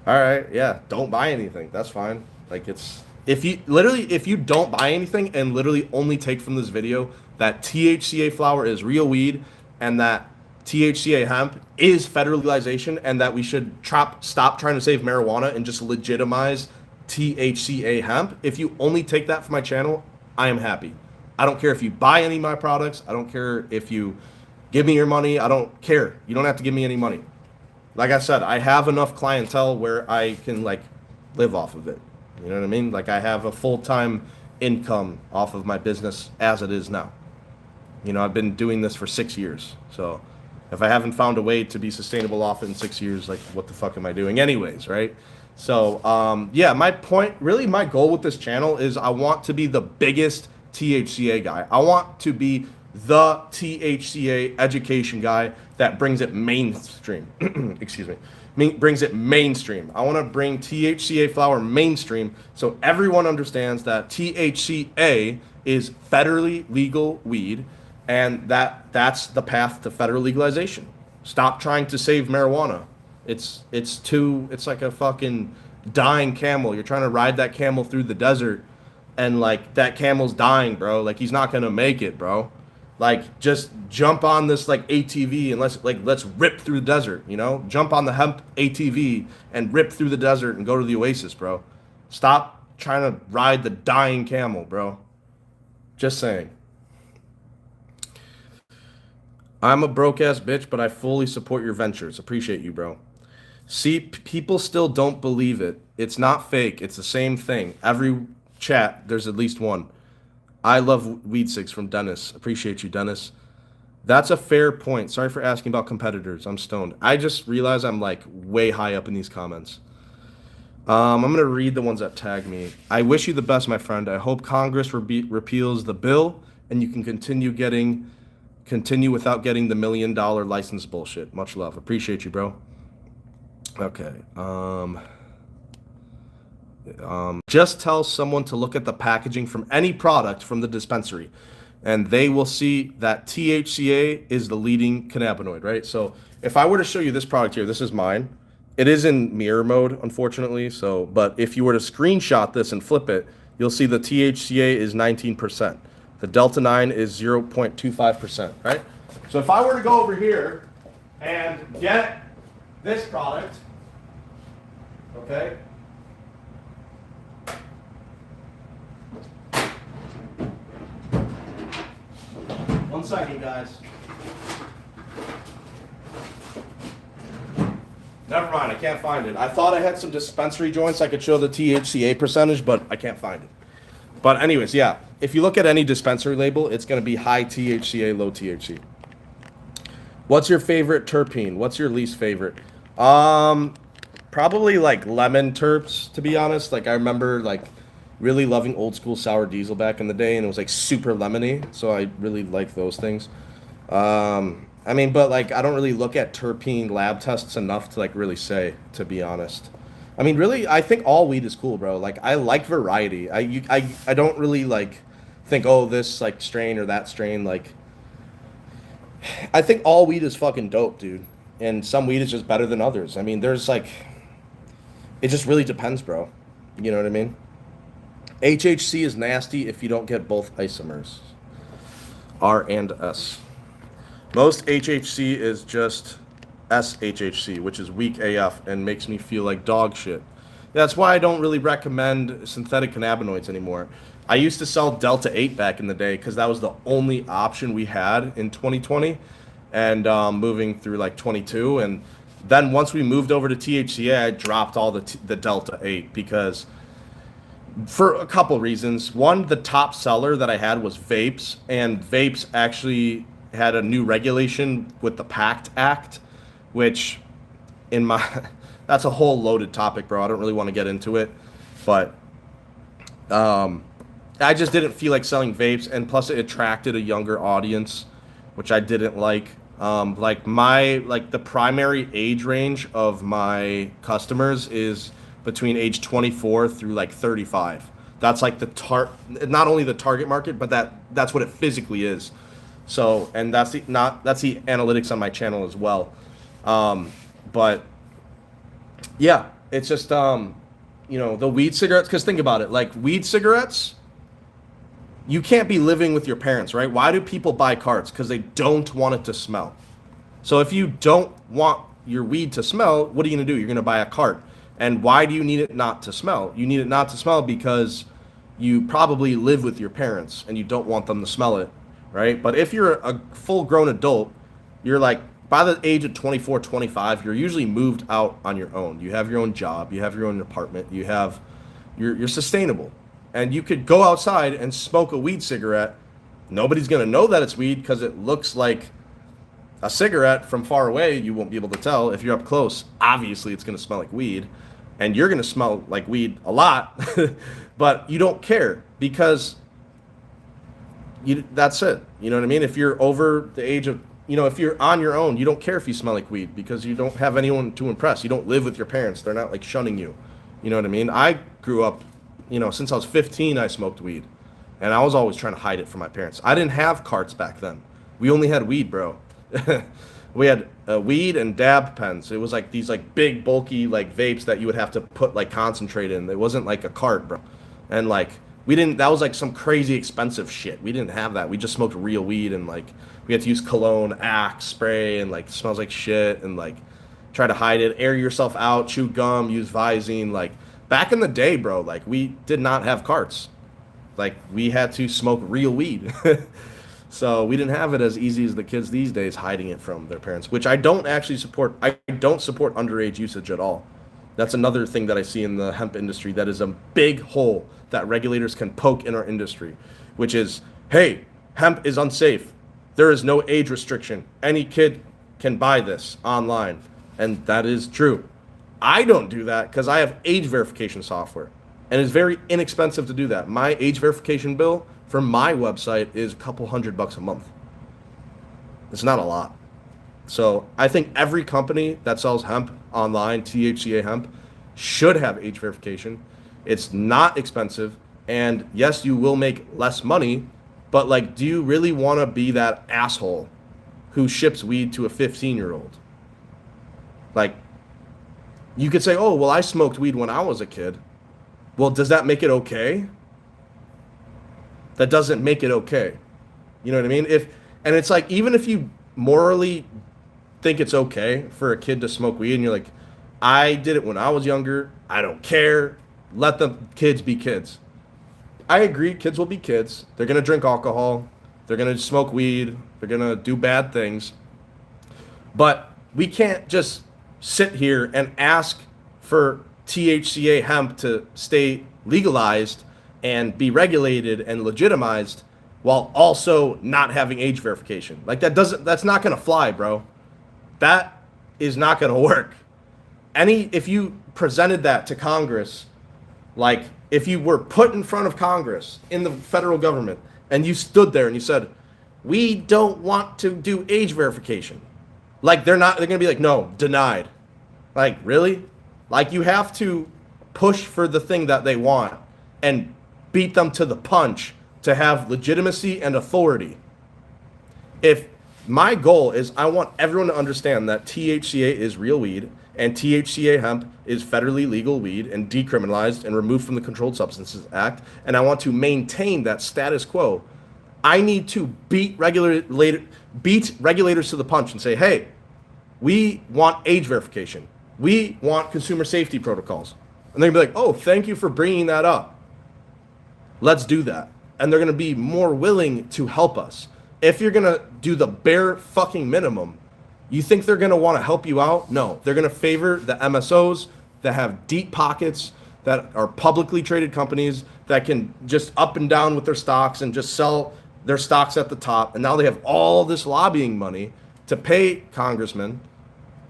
all right, yeah, don't buy anything. That's fine. Like, it's if you don't buy anything and literally only take from this video that THCA flower is real weed and that THCA hemp is federal legalization, and that we should stop trying to save marijuana and just legitimize THCA hemp. If you only take that from my channel, I am happy. I don't care if you buy any of my products. I don't care if you give me your money. I don't care. You don't have to give me any money. Like I said, I have enough clientele where I can like live off of it. You know what I mean? Like, I have a full-time income off of my business as it is now. You know, I've been doing this for 6 years. So if I haven't found a way to be sustainable off it in 6 years, like, what the fuck am I doing anyways, right? So, yeah, my point, really my goal with this channel is I want to be the biggest THCA guy. I want to be the THCA education guy that brings it mainstream. Excuse me. Brings it mainstream. I want to bring THCA flower mainstream so everyone understands that THCA is federally legal weed, and that's the path to federal legalization. Stop trying to save marijuana. It's like a fucking dying camel. You're trying to ride that camel through the desert, and like that camel's dying, bro. Like, he's not gonna make it, bro. Like, just jump on this like ATV and let's rip through the desert, you know? Jump on the hemp ATV and rip through the desert and go to the oasis, bro. Stop trying to ride the dying camel, bro. Just saying. I'm a broke ass bitch, but I fully support your ventures. Appreciate you, bro. See, people still don't believe it. It's not fake. It's the same thing. Every chat, there's at least one. I love weed cigs from Dennis. Appreciate you, Dennis. That's a fair point. Sorry for asking about competitors. I'm stoned. I just realized I'm like way high up in these comments. I'm going to read the ones that tag me. I wish you the best, my friend. I hope Congress repeals the bill and you can continue without getting the $1 million license bullshit. Much love. Appreciate you, bro. Okay. Just tell someone to look at the packaging from any product from the dispensary, and they will see that THCA is the leading cannabinoid, right? So if I were to show you this product here, this is mine. It is in mirror mode, unfortunately. So, but if you were to screenshot this and flip it, you'll see the THCA is 19%. The Delta 9 is 0.25%, right? So if I were to go over here and get this product, okay? One second, guys. Never mind, I can't find it. I thought I had some dispensary joints I could show the THCA percentage, but I can't find it. But anyways, yeah, if you look at any dispensary label, it's going to be high THCA, low THC. What's your favorite terpene? What's your least favorite? Probably like lemon terps, to be honest. Like, I remember like really loving old school sour diesel back in the day, and it was like super lemony, so I really like those things. I mean, but like I don't really look at terpene lab tests enough to like really say, to be honest. I mean, really, I think all weed is cool, bro. Like, I like variety. I don't really like think, oh, this like strain or that strain. Like, I think all weed is fucking dope, dude. And some weed is just better than others. I mean, there's like, it just really depends, bro. You know what I mean? HHC is nasty if you don't get both isomers, R and S. Most HHC is just SHHC, which is weak AF and makes me feel like dog shit. That's why I don't really recommend synthetic cannabinoids anymore. I used to sell Delta 8 back in the day because that was the only option we had in 2020. and moving through like 22. And then once we moved over to THCA, I dropped all the Delta 8 because for a couple reasons. One, the top seller that I had was vapes, and vapes actually had a new regulation with the PACT Act, which in my that's a whole loaded topic, bro. I don't really want to get into it, but I just didn't feel like selling vapes, and plus it attracted a younger audience, which I didn't like. The primary age range of my customers is between age 24 through like 35. That's like not only the target market, but that's what it physically is. So, and that's the analytics on my channel as well. But yeah, it's just the weed cigarettes. Because think about it, like weed cigarettes, you can't be living with your parents, right? Why do people buy carts? Because they don't want it to smell. So if you don't want your weed to smell, what are you going to do? You're going to buy a cart. And why do you need it not to smell? You need it not to smell because you probably live with your parents and you don't want them to smell it, right? But if you're a full-grown adult, you're like, by the age of 24, 25, you're usually moved out on your own. You have your own job. You have your own apartment. You're sustainable. And you could go outside and smoke a weed cigarette. Nobody's going to know that it's weed because it looks like a cigarette from far away. You won't be able to tell. If you're up close, obviously it's going to smell like weed. And you're going to smell like weed a lot. But you don't care because that's it. You know what I mean? If you're over the age of, if you're on your own, you don't care if you smell like weed because you don't have anyone to impress. You don't live with your parents. They're not like shunning you. You know what I mean? I grew up, since I was 15, I smoked weed. And I was always trying to hide it from my parents. I didn't have carts back then. We only had weed, bro. We had weed and dab pens. It was like these like big, bulky like vapes that you would have to put like concentrate in. It wasn't like a cart, bro. And like that was like some crazy expensive shit. We didn't have that. We just smoked real weed, and like we had to use cologne, Axe spray, and like smells like shit, and like try to hide it, air yourself out, chew gum, use Visine. Like back in the day, bro, like we did not have carts. Like we had to smoke real weed. So we didn't have it as easy as the kids these days hiding it from their parents, which I don't actually support. I don't support underage usage at all. That's another thing that I see in the hemp industry that is a big hole that regulators can poke in our industry, which is, hey, hemp is unsafe. There is no age restriction. Any kid can buy this online. And that is true. I don't do that because I have age verification software. And it's very inexpensive to do that. My age verification bill for my website is a couple $100 a month. It's not a lot. So I think every company that sells hemp online, THCa Hemp, should have age verification. It's not expensive. And yes, you will make less money, but like, do you really want to be that asshole who ships weed to a 15-year-old? Like, you could say, oh, well, I smoked weed when I was a kid. Well, does that make it okay? That doesn't make it okay. You know what I mean? And it's like, even if you morally think it's okay for a kid to smoke weed and you're like, I did it when I was younger, I don't care, let the kids be kids. I agree, kids will be kids. They're going to drink alcohol. They're going to smoke weed. They're going to do bad things. But we can't just sit here and ask for THCA hemp to stay legalized and be regulated and legitimized while also not having age verification. Like that's not going to fly, bro. That is not going to work. If you presented that to Congress, like if you were put in front of Congress in the federal government and you stood there and you said, we don't want to do age verification. Like they're going to be like, no, denied. Like, really? Like you have to push for the thing that they want and beat them to the punch to have legitimacy and authority. If my goal is I want everyone to understand that THCA is real weed and THCA hemp is federally legal weed and decriminalized and removed from the Controlled Substances Act, and I want to maintain that status quo, I need to beat regulators to the punch and say, hey, we want age verification. We want consumer safety protocols. And they're going to be like, oh, thank you for bringing that up. Let's do that. And they're going to be more willing to help us if you're gonna do the bare fucking minimum, you think they're gonna want to help you out? No, they're gonna favor the MSOs that have deep pockets, that are publicly traded companies that can just up and down with their stocks and just sell their stocks at the top. And now they have all this lobbying money to pay congressmen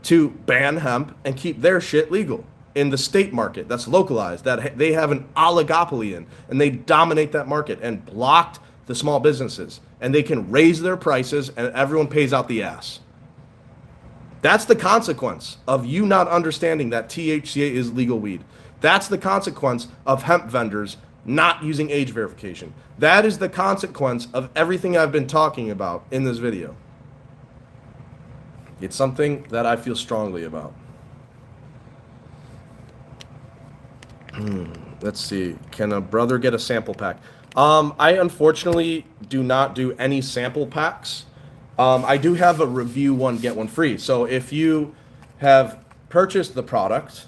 to ban hemp and keep their shit legal in the state market that's localized, that they have an oligopoly in, and they dominate that market and blocked the small businesses, and they can raise their prices and everyone pays out the ass. That's the consequence of you not understanding that THCA is legal weed. That's the consequence of hemp vendors not using age verification. That is the consequence of everything I've been talking about in this video. It's something that I feel strongly about. Let's see. Can a brother get a sample pack? I unfortunately do not do any sample packs. I do have a review one, get one free. So if you have purchased the product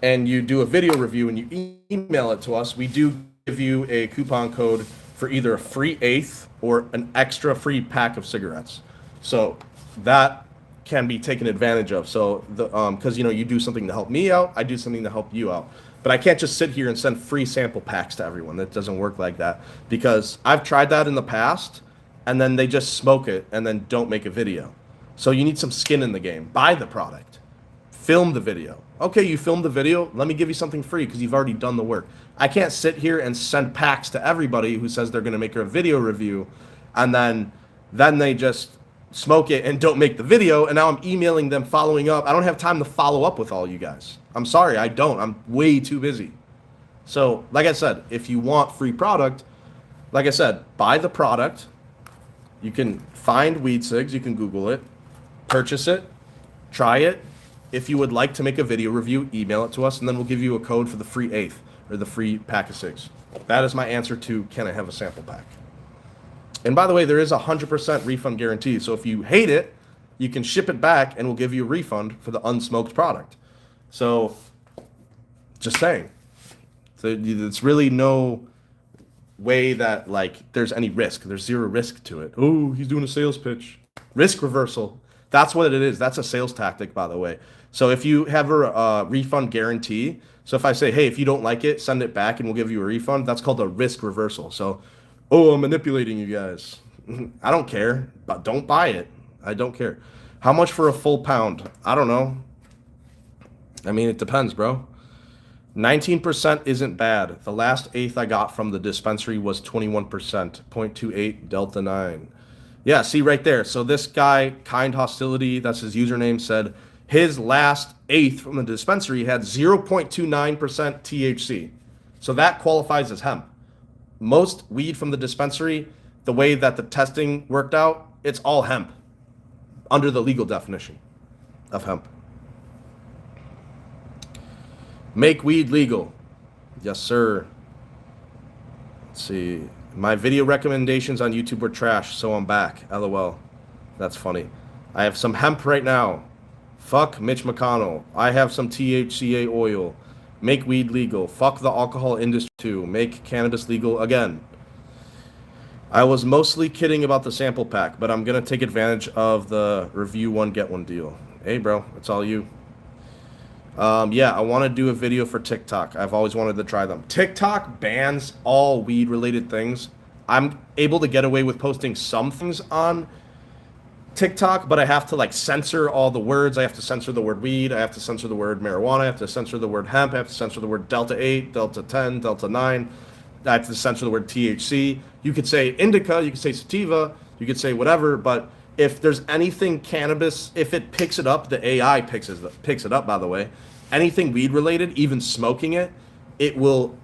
and you do a video review and you email it to us, we do give you a coupon code for either a free eighth or an extra free pack of cigarettes. So that can be taken advantage of. So because you do something to help me out, I do something to help you out. But I can't just sit here and send free sample packs to everyone. That doesn't work like that, because I've tried that in the past and then they just smoke it and then don't make a video. So you need some skin in the game. Buy the product, film the video. Okay, you filmed the video, let me give you something free because you've already done the work. I can't sit here and send packs to everybody who says they're going to make a video review and then they just smoke it and don't make the video, and now I'm emailing them following up. I don't have time to follow up with all you guys. I'm sorry, I don't. I'm way too busy. So, like I said, if you want free product, like I said, buy the product. You can find weed cigs, you can Google it, purchase it, try it. If you would like to make a video review, email it to us, and then we'll give you a code for the free eighth or the free pack of cigs. That is my answer to, can I have a sample pack? And by the way, there is a 100% refund guarantee. So if you hate it, you can ship it back and we'll give you a refund for the unsmoked product. So just saying. So it's really no way that there's any risk. There's zero risk to it. Oh, he's doing a sales pitch. Risk reversal. That's what it is. That's a sales tactic, by the way. So if you have a refund guarantee, so if I say, hey, if you don't like it, send it back and we'll give you a refund, that's called a risk reversal. So, oh, I'm manipulating you guys. I don't care, but don't buy it. I don't care. How much for a full pound? I don't know. I mean, it depends, bro. 19% isn't bad. The last eighth I got from the dispensary was 21%, 0.28 Delta 9. Yeah, see right there. So this guy, Kind Hostility, that's his username, said his last eighth from the dispensary had 0.29% THC. So that qualifies as hemp. Most weed from the dispensary, the way that the testing worked out, it's all hemp under the legal definition of hemp. Make weed legal. Yes, sir. Let's see. My video recommendations on YouTube were trash, so I'm back. LOL. That's funny. I have some hemp right now. Fuck Mitch McConnell. I have some THCA oil. Make weed legal. Fuck the alcohol industry too. Make cannabis legal again. I was mostly kidding about the sample pack, but I'm going to take advantage of the review one, get one deal. Hey, bro, it's all you. Yeah, I want to do a video for TikTok. I've always wanted to try them. TikTok bans all weed-related things. I'm able to get away with posting some things on TikTok, but I have to censor all the words. I have to censor the word weed. I have to censor the word marijuana. I have to censor the word hemp. I have to censor the word Delta 8, Delta 10, Delta 9. I have to censor the word THC. You could say indica. You could say sativa. You could say whatever, but if there's anything cannabis, if it picks it up, the AI picks it up, by the way. Anything weed related, even smoking it, it will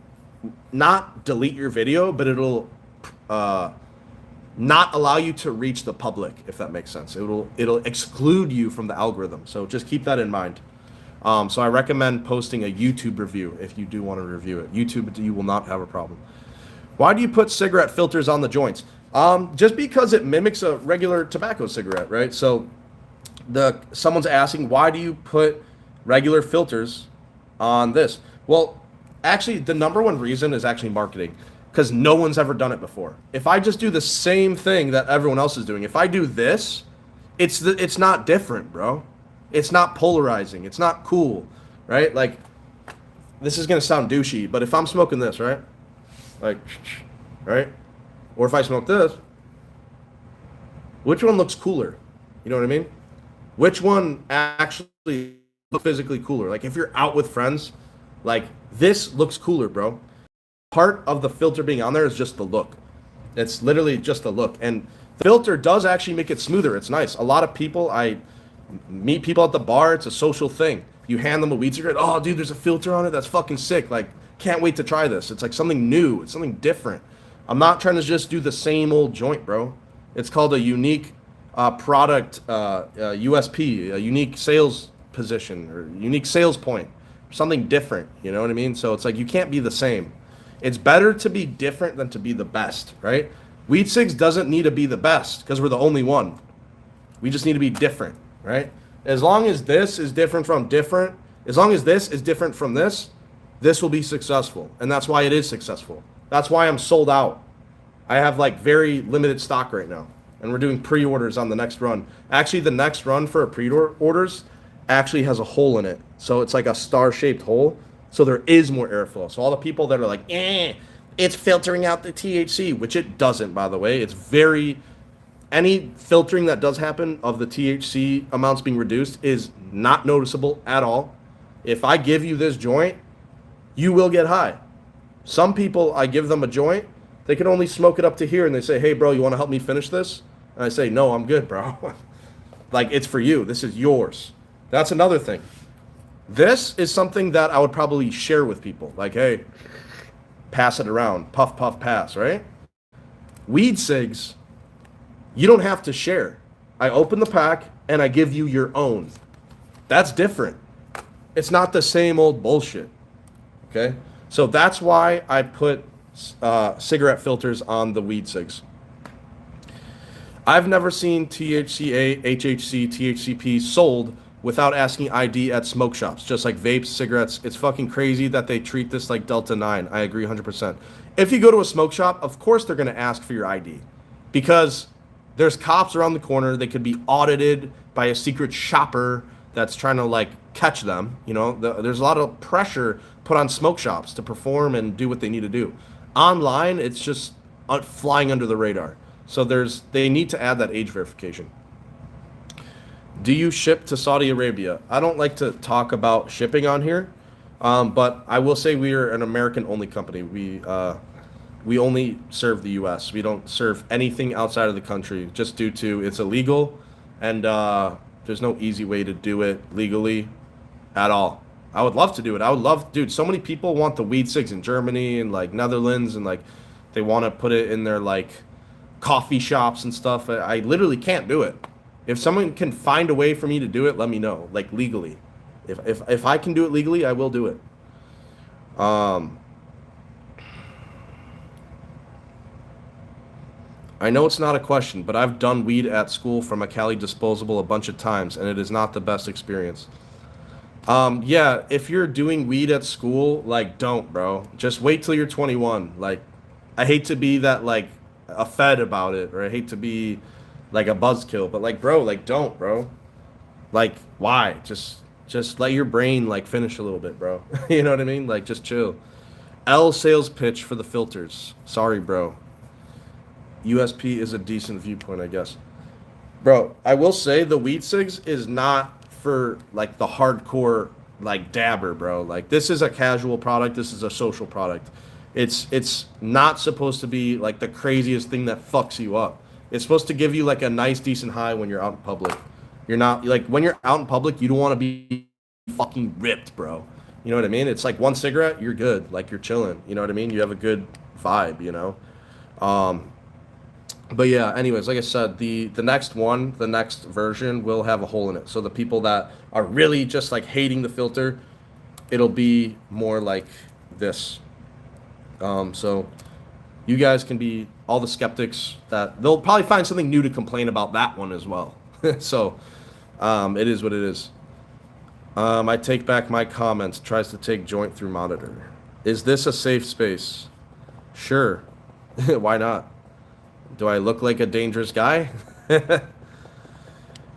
not delete your video, but it'll not allow you to reach the public, if that makes sense. It'll exclude you from the algorithm. So just keep that in mind. So I recommend posting a YouTube review if you do want to review it. YouTube, you will not have a problem. Why do you put cigarette filters on the joints? Just because it mimics a regular tobacco cigarette, right? So someone's asking, why do you put regular filters on this? Well, actually, the number one reason is actually marketing. because no one's ever done it before. If I just do the same thing that everyone else is doing, if I do this, it's not different, bro. It's not polarizing. It's not cool, right? Like, this is gonna sound douchey, but if I'm smoking this, right, like, right, or if I smoke this, which one looks cooler? You know what I mean? Which one actually looks physically cooler? Like, if you're out with friends, like, this looks cooler, bro. Part of the filter being on there is just the look. It's literally just the look. And the filter does actually make it smoother. It's nice. A lot of people, I meet people at the bar. It's a social thing. You hand them a weed cigarette. Oh, dude, there's a filter on it. That's fucking sick. Like, can't wait to try this. It's like something new. It's something different. I'm not trying to just do the same old joint, bro. It's called a unique product, USP, a unique sales position or unique sales point. Something different. You know what I mean? So it's like you can't be the same. It's better to be different than to be the best, right? Weed cigs doesn't need to be the best because we're the only one. We just need to be different, right? As long as this is different from different, as long as this is different from this will be successful. And that's why it is successful. That's why I'm sold out. I have like very limited stock right now. And we're doing pre-orders on the next run. Actually, the next run for pre-orders actually has a hole in it. So it's like a star-shaped hole. So there is more airflow. So all the people that are like, it's filtering out the THC, which it doesn't, by the way. It's any filtering that does happen of the THC amounts being reduced is not noticeable at all. If I give you this joint, you will get high. Some people, I give them a joint, they can only smoke it up to here, and they say, hey, bro, you want to help me finish this? And I say, no, I'm good, bro. Like, it's for you. This is yours. That's another thing. This is something that I would probably share with people. Like, hey, pass it around. Puff, puff, pass, right? Weed cigs, you don't have to share. I open the pack, and I give you your own. That's different. It's not the same old bullshit, okay? So that's why I put cigarette filters on the weed cigs. I've never seen THCA, HHC, THCP sold without asking ID at smoke shops, just like vapes, cigarettes. It's fucking crazy that they treat this like Delta 9. I agree 100%. If you go to a smoke shop, of course they're going to ask for your ID because there's cops around the corner. They could be audited by a secret shopper that's trying to like catch them. You know, there's a lot of pressure put on smoke shops to perform and do what they need to do. Online, it's just flying under the radar. So they need to add that age verification. Do you ship to Saudi Arabia? I don't like to talk about shipping on here, but I will say we are an American-only company. We only serve the U.S. We don't serve anything outside of the country just due to it's illegal, and there's no easy way to do it legally at all. I would love to do it. Dude, so many people want the weed cigs in Germany and like Netherlands and like they want to put it in their like coffee shops and stuff. I literally can't do it. If someone can find a way for me to do it, let me know, like legally. If I can do it legally, I will do it. I know it's not a question, but I've done weed at school from a Cali disposable a bunch of times, and it is not the best experience. Yeah, if you're doing weed at school, like, don't, bro. Just wait till you're 21. Like, I hate to be that, like, a fed about it, or I hate to be, like, a buzzkill, but, like, bro, like, don't, bro. Like, why? Just let your brain, like, finish a little bit, bro. You know what I mean? Like, just chill. L sales pitch for the filters. Sorry, bro. USP is a decent viewpoint, I guess. Bro, I will say the weed cigs is not for like the hardcore like dabber, bro. Like this is a casual product. This is a social product. It's not supposed to be like the craziest thing that fucks you up. It's supposed to give you like a nice decent high when you're out in public. You're not like when you're out in public, you don't want to be fucking ripped, bro. You know what I mean? It's like one cigarette, you're good. Like you're chilling. You know what I mean? You have a good vibe, you know? But yeah, anyways, like I said, the next version will have a hole in it. So the people that are really just like hating the filter, it'll be more like this. So you guys can be all the skeptics that they'll probably find something new to complain about that one as well. So it is what it is. I take back my comments. Tries to take joint through monitor. Is this a safe space? Sure. Why not? Do I look like a dangerous guy?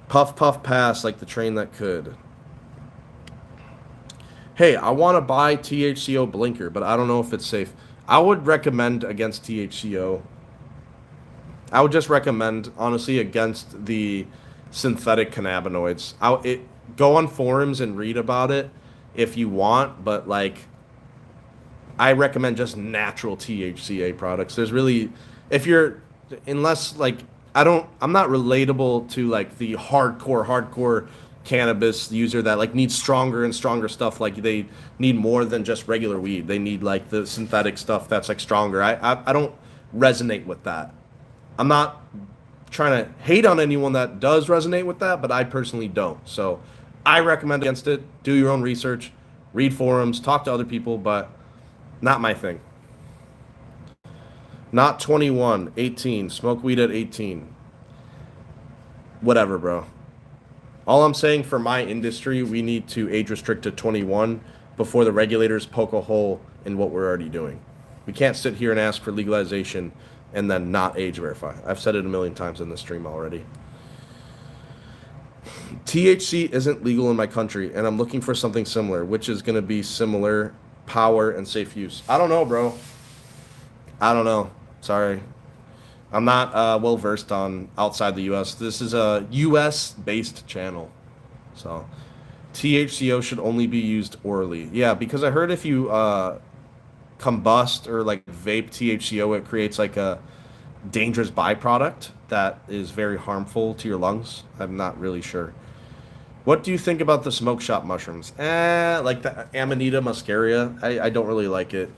Puff, puff, pass like the train that could. Hey, I want to buy THCO blinker, but I don't know if it's safe. I would recommend against THCO. I would just recommend, honestly, against the synthetic cannabinoids. Go on forums and read about it if you want, but like I recommend just natural THCA products. There's really, if you're, unless like, I'm not relatable to like the hardcore cannabis user that like needs stronger and stronger stuff. Like they need more than just regular weed. They need like the synthetic stuff that's like stronger. I don't resonate with that. I'm not trying to hate on anyone that does resonate with that, but I personally don't. So I recommend against it. Do your own research, read forums, talk to other people, but not my thing. Not 21, 18. Smoke weed at 18. Whatever, bro. All I'm saying for my industry, we need to age restrict to 21 before the regulators poke a hole in what we're already doing. We can't sit here and ask for legalization and then not age verify. I've said it a million times in this stream already. THC isn't legal in my country, and I'm looking for something similar, which is going to be similar power and safe use. I don't know, bro. I don't know. Sorry. I'm not well versed on outside the US. This is a US based channel. So THCO should only be used orally. Yeah, because I heard if you combust or like vape THCO, it creates like a dangerous byproduct that is very harmful to your lungs. I'm not really sure. What do you think about the smoke shop mushrooms? Like the Amanita muscaria. I don't really like it.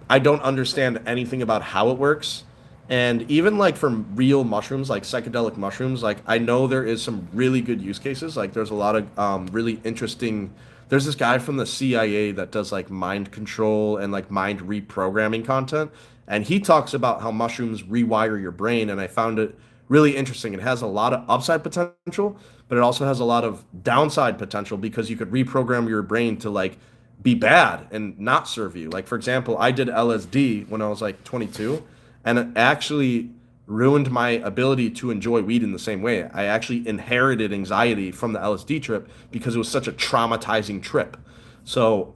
I don't understand anything about how it works. And even like from real mushrooms, like psychedelic mushrooms, like I know there is some really good use cases. Like there's a lot of really interesting. There's this guy from the CIA that does like mind control and like mind reprogramming content. And he talks about how mushrooms rewire your brain. And I found it really interesting. It has a lot of upside potential, but it also has a lot of downside potential because you could reprogram your brain to like be bad and not serve you. Like, for example, I did LSD when I was like 22, and it actually ruined my ability to enjoy weed in the same way. I actually inherited anxiety from the LSD trip because it was such a traumatizing trip. So,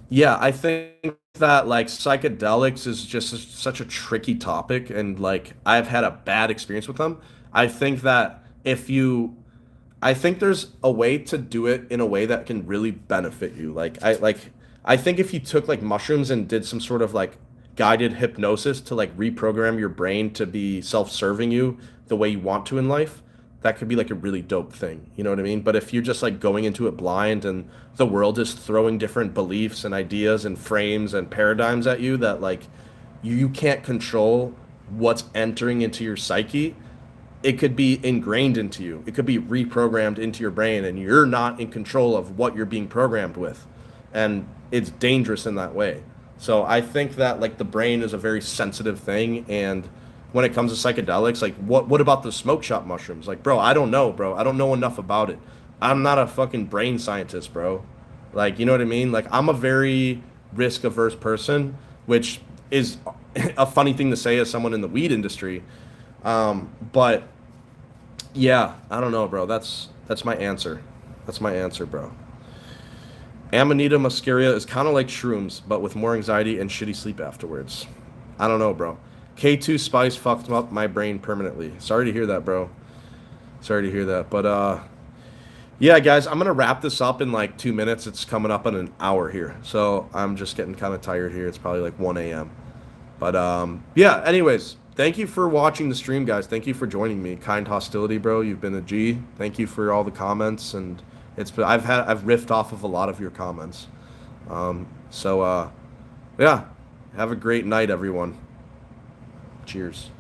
yeah, I think that like psychedelics is just such a tricky topic, and like I've had a bad experience with them. I think that if you I think there's a way to do it in a way that can really benefit you. I think if you took like mushrooms and did some sort of like guided hypnosis to like reprogram your brain to be self-serving you the way you want to in life, that could be like a really dope thing. You know what I mean? But if you're just like going into it blind and the world is throwing different beliefs and ideas and frames and paradigms at you that like you can't control what's entering into your psyche, it could be ingrained into you. It could be reprogrammed into your brain, and you're not in control of what you're being programmed with. And it's dangerous in that way. So I think that like the brain is a very sensitive thing, and when it comes to psychedelics, like what about the smoke shop mushrooms? Like, bro, I don't know, bro. I don't know enough about it. I'm not a fucking brain scientist, bro. Like, you know what I mean? Like I'm a very risk averse person, which is a funny thing to say as someone in the weed industry. But yeah, I don't know, bro. That's my answer. That's my answer, bro. Amanita muscaria is kind of like shrooms, but with more anxiety and shitty sleep afterwards. I don't know, bro. K2 spice fucked up my brain permanently. Sorry to hear that, bro. Sorry to hear that. But yeah, guys, I'm gonna wrap this up in like 2 minutes. It's coming up in an hour here, so I'm just getting kind of tired here. It's probably like 1 a.m. But yeah. Anyways, thank you for watching the stream, guys. Thank you for joining me. Kind hostility, bro. You've been a G. Thank you for all the comments, and I've riffed off of a lot of your comments. So yeah, have a great night, everyone. Cheers.